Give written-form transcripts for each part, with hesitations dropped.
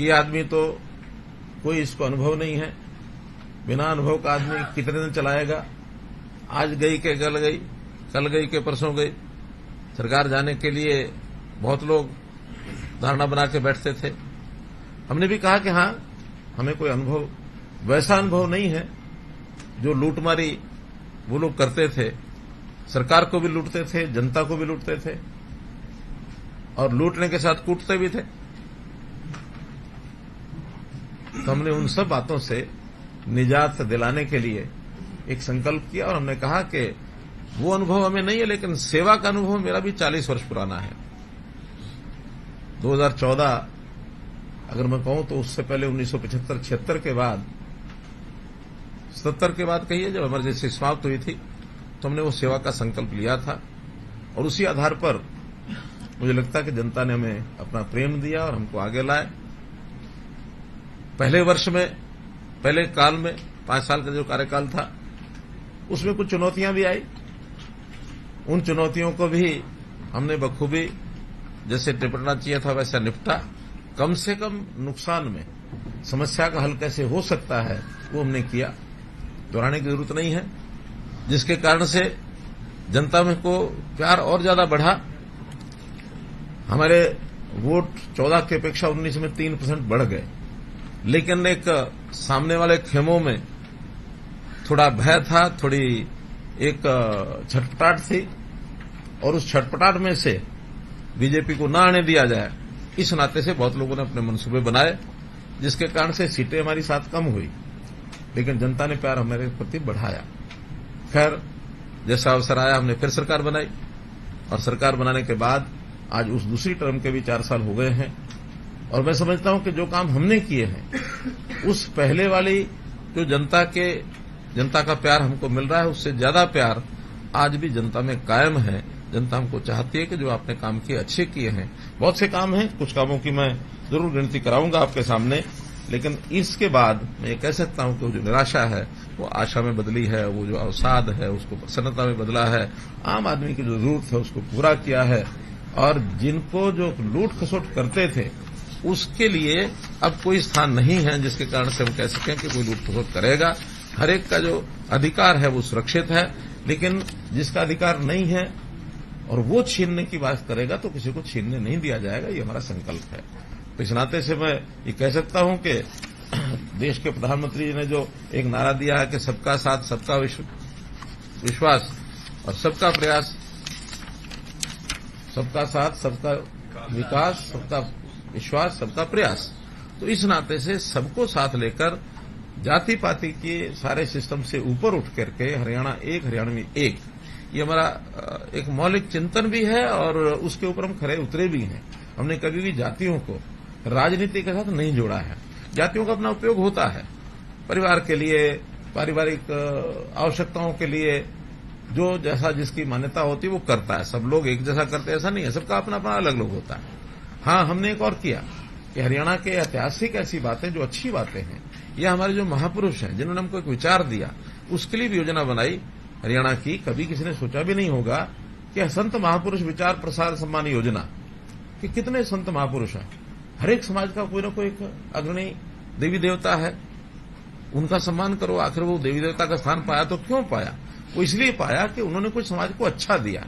ये आदमी तो कोई इसको अनुभव नहीं है, बिना अनुभव का आदमी कितने दिन चलाएगा। आज गई के कल गई के परसों गई। सरकार जाने के लिए बहुत लोग धारणा बना के बैठते थे। हमने भी कहा कि हाँ, हमें कोई अनुभव, वैसा अनुभव नहीं है जो लूटमारी वो लोग करते थे। सरकार को भी लूटते थे, जनता को भी लूटते थे और लूटने के साथ कूटते भी थे। तो हमने उन सब बातों से निजात दिलाने के लिए एक संकल्प किया और हमने कहा कि वो अनुभव हमें नहीं है, लेकिन सेवा का अनुभव मेरा भी 40 वर्ष पुराना है। 2014 अगर मैं कहूं तो उससे पहले 1975-76 के बाद, 70 के बाद कहिए, जब इमरजेंसी समाप्त हुई थी, तो हमने वो सेवा का संकल्प लिया था और उसी आधार पर मुझे लगता है कि जनता ने हमें अपना प्रेम दिया और हमको आगे लाए। पहले वर्ष में, पहले काल में 5 साल का जो कार्यकाल था, उसमें कुछ चुनौतियां भी आई। उन चुनौतियों को भी हमने बखूबी, जैसे निपटना चाहिए था वैसा निपटा। कम से कम नुकसान में समस्या का हल कैसे हो सकता है वो हमने किया, दोहराने की जरूरत नहीं है। जिसके कारण से जनता में को प्यार और ज्यादा बढ़ा। हमारे वोट 14 की अपेक्षा 19 में 3% बढ़ गए, लेकिन एक सामने वाले खेमों में थोड़ा भय था, थोड़ी एक छटपटाहट थी और उस छटपटाहट में से बीजेपी को ना आने दिया जाए, इस नाते से बहुत लोगों ने अपने मंसूबे बनाए, जिसके कारण से सीटें हमारी साथ कम हुई, लेकिन जनता ने प्यार हमारे प्रति बढ़ाया। खैर, जैसा अवसर आया हमने फिर सरकार बनाई और सरकार बनाने के बाद आज उस दूसरी टर्म के भी 4 साल हो गए हैं और मैं समझता हूं कि जो काम हमने किए हैं उस पहले वाली जो जनता का प्यार हमको मिल रहा है, उससे ज्यादा प्यार आज भी जनता में कायम है। जनता हमको चाहती है कि जो आपने काम किए अच्छे किए हैं। बहुत से काम हैं, कुछ कामों की मैं जरूर गिनती कराऊंगा आपके सामने, लेकिन इसके बाद मैं ये कह सकता हूं कि वो जो निराशा है वो आशा में बदली है, वो जो अवसाद है उसको प्रसन्नता में बदला है। आम आदमी की जो जरूरत है उसको पूरा किया है और जिनको जो लूट खसोट करते थे उसके लिए अब कोई स्थान नहीं है जिसके कारण से हम कह सकें कि कोई लूट खसोट करेगा। हर एक का जो अधिकार है वो सुरक्षित है, लेकिन जिसका अधिकार नहीं है और वो छीनने की बात करेगा तो किसी को छीनने नहीं दिया जाएगा, ये हमारा संकल्प है। तो इस नाते से मैं ये कह सकता हूं कि देश के प्रधानमंत्री जी ने जो एक नारा दिया है कि सबका साथ, सबका विश्वास और सबका प्रयास, सबका साथ, सबका विकास, सबका विश्वास, सबका प्रयास, तो इस नाते से सबको साथ लेकर जाति पाति के सारे सिस्टम से ऊपर उठ करके हरियाणा एक, हरियाणा में एक, ये हमारा एक मौलिक चिंतन भी है और उसके ऊपर हम खरे उतरे भी हैं। हमने कभी भी जातियों को राजनीति के साथ नहीं जोड़ा है। जातियों का अपना उपयोग होता है परिवार के लिए, पारिवारिक आवश्यकताओं के लिए, जो जैसा जिसकी मान्यता होती है वो करता है। सब लोग एक जैसा करते ऐसा नहीं है, सबका अपना अपना अलग अलग होता है। हाँ, हमने एक और किया कि हरियाणा के ऐतिहासिक ऐसी बातें जो अच्छी बातें हैं, या हमारे जो महापुरुष हैं जिन्होंने हमको एक विचार दिया, उसके लिए भी योजना बनाई हरियाणा की। कभी किसी ने सोचा भी नहीं होगा कि संत महापुरुष विचार प्रसार सम्मान योजना, कि कितने संत महापुरुष हैं। हर एक समाज का कोई ना कोई एक अग्रणी देवी देवता है, उनका सम्मान करो। आखिर वो देवी देवता का स्थान पाया तो क्यों पाया? वो इसलिए पाया कि उन्होंने कुछ समाज को अच्छा दिया,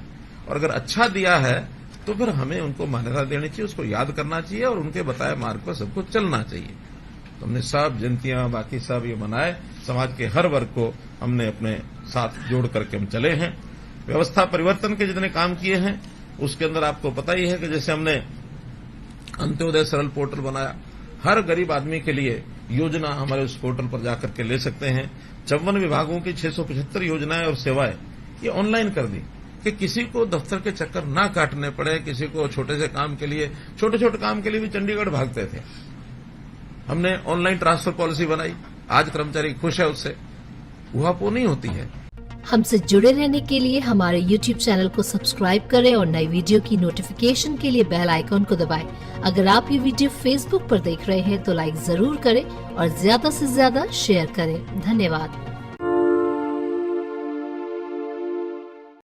और अगर अच्छा दिया है तो फिर हमें उनको मान्यता देनी चाहिए, उसको याद करना चाहिए और उनके बताए मार्ग पर सबको चलना चाहिए। तो हमने सब जयंतियां, बाकी सब ये मनाए, समाज के हर वर्ग को हमने अपने साथ जोड़ करके हम चले हैं। व्यवस्था परिवर्तन के जितने काम किए हैं उसके अंदर आपको पता ही है कि जैसे हमने अंत्योदय सरल पोर्टल बनाया, हर गरीब आदमी के लिए योजना हमारे उस पोर्टल पर जाकर के ले सकते हैं। 54 विभागों की 675 योजनाएं और सेवाएं ये ऑनलाइन कर दी कि किसी को दफ्तर के चक्कर ना काटने पड़े। किसी को छोटे से काम के लिए, छोटे छोटे काम के लिए भी चंडीगढ़ भागते थे। हमने ऑनलाइन ट्रांसफर पॉलिसी बनाई, आज कर्मचारी खुश है उससे, उहापोह नहीं होती है। हमसे जुड़े रहने के लिए हमारे YouTube चैनल को सब्सक्राइब करें और नई वीडियो की नोटिफिकेशन के लिए बेल आइकॉन को दबाएं। अगर आप ये वीडियो Facebook पर देख रहे हैं तो लाइक जरूर करें और ज्यादा से ज्यादा शेयर करें। धन्यवाद।